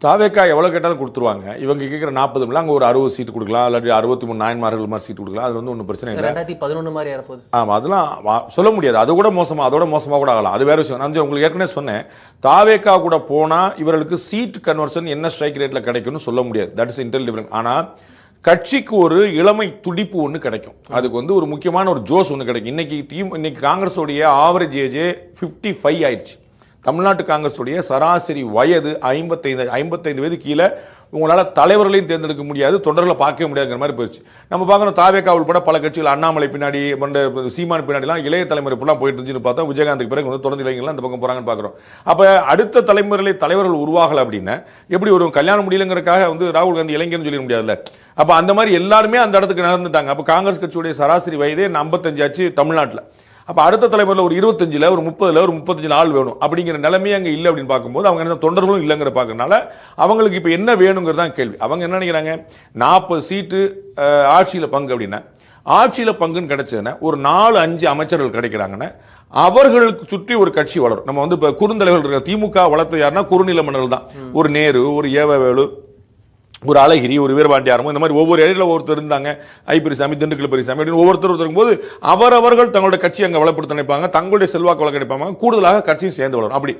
தாவேக்கா எவ்வளோ கேட்டாலும் கொடுத்துருவாங்க. இவங்க கேட்குற 40 அங்கே ஒரு 60 சீட்டு கொடுக்கலாம், இல்லாட்டி 63 நாயன்மார்கள் மாதிரி சீட்டு கொடுக்கலாம். அது வந்து ஒன்றும் பிரச்சனை இல்லை. 2011 மாதிரி ஏறப்போகுது. ஆமாம், அதெல்லாம் சொல்ல முடியாது. அது கூட மோசமாக, அதோட மோசமாக கூட ஆகலாம். அது வேற விஷயம். நான் உங்களுக்கு ஏற்கனவே சொன்னேன், தாவேக்கா கூட போனால் இவர்களுக்கு சீட் கன்வர்ஷன் என்ன ஸ்ட்ரைக் ரேட்டில் கிடைக்கும்னு சொல்ல முடியாது. That is Intel difference. ஆனால் கட்சிக்கு ஒரு இளமை துடிப்பு ஒன்று கிடைக்கும். அதுக்கு வந்து ஒரு முக்கியமான ஒரு ஜோஸ் ஒன்று கிடைக்கும். இன்னைக்கு காங்கிரஸோடைய ஆவரேஜ் ஏஜே 55 ஆயிடுச்சு. தமிழ்நாட்டு காங்கிரஸுடைய சராசரி வயது 55 வயது கீழே உங்களால் தலைவர்களையும் தேர்ந்தெடுக்க முடியாது, தொண்டர்களை பார்க்க முடியாதுங்கிற மாதிரி போயிடுச்சு. நம்ம பார்க்கணும், தாவேக்கா உள்பட பல கட்சிகள், அண்ணாமலை பின்னாடி, சீமான் பின்னாடிலாம் இளைய தலைமுறை இப்பெல்லாம் போயிட்டு இருந்துச்சுன்னு பார்த்தா, விஜயகாந்துக்கு பிறகு வந்து தொடர்ந்து இளைஞர்கள் அந்த பக்கம் போகிறாங்கன்னு பார்க்குறோம். அப்போ அடுத்த தலைமுறையிலே தலைவர்கள் உருவாகலை அப்படின்னா எப்படி ஒரு கல்யாணம் முடியலங்கிறதுக்காக வந்து ராகுல் காந்தி இளைஞர்னு சொல்லிட முடியாதுல்ல. அப்போ அந்த மாதிரி எல்லாருமே அந்த இடத்துக்கு நகர்ந்துட்டாங்க. அப்போ காங்கிரஸ் கட்சியுடைய சராசரி வயதே 55 ஆச்சு தமிழ்நாட்டில். அப்போ அடுத்த தலைமுறையில் ஒரு 25, ஒரு 30, ஒரு 35 ஆள் வேணும் அப்படிங்கிற நிலைமையே அங்கே இல்லை அப்படின்னு பார்க்கும்போது அவங்க என்ன தொண்டர்களும் இல்லைங்கிற பார்க்கறதுனால அவங்களுக்கு இப்போ என்ன வேணுங்கிறது தான் கேள்வி. அவங்க என்ன நினைக்கிறாங்க, 40 சீட்டு ஆட்சியில் பங்கு அப்படின்னா, ஆட்சியில் பங்குன்னு கிடைச்சதுன்னா ஒரு 4-5 அமைச்சர்கள் கிடைக்கிறாங்கன்னா அவர்களுக்கு சுற்றி ஒரு கட்சி வளரும். நம்ம வந்து இப்போ குறுந்தலைவர்கள் இருக்கிற திமுக வளர்த்து யாருன்னா குறுநில மன்னர்கள் தான். ஒரு நேரு, ஒரு ஏவவேலு, ஒரு அழகிரி, ஒரு வீரபாண்டியாரமும், இந்த மாதிரி ஒவ்வொரு இடையில ஒருத்தர் இருந்தாங்க. ஐபிரிசாமி, திண்டுக்கல் பெரியசாமி அப்படின்னு ஒவ்வொருத்தர் இருக்கும்போது அவரவர்கள் தங்களுடைய கட்சி அங்கே வளப்படுத்த நினைப்பாங்க, தங்களுடைய செல்வாக்கு வளர்க்க நினைப்பாங்க, கூடுதலாக கட்சியும் சேர்ந்து வளரும். அப்படி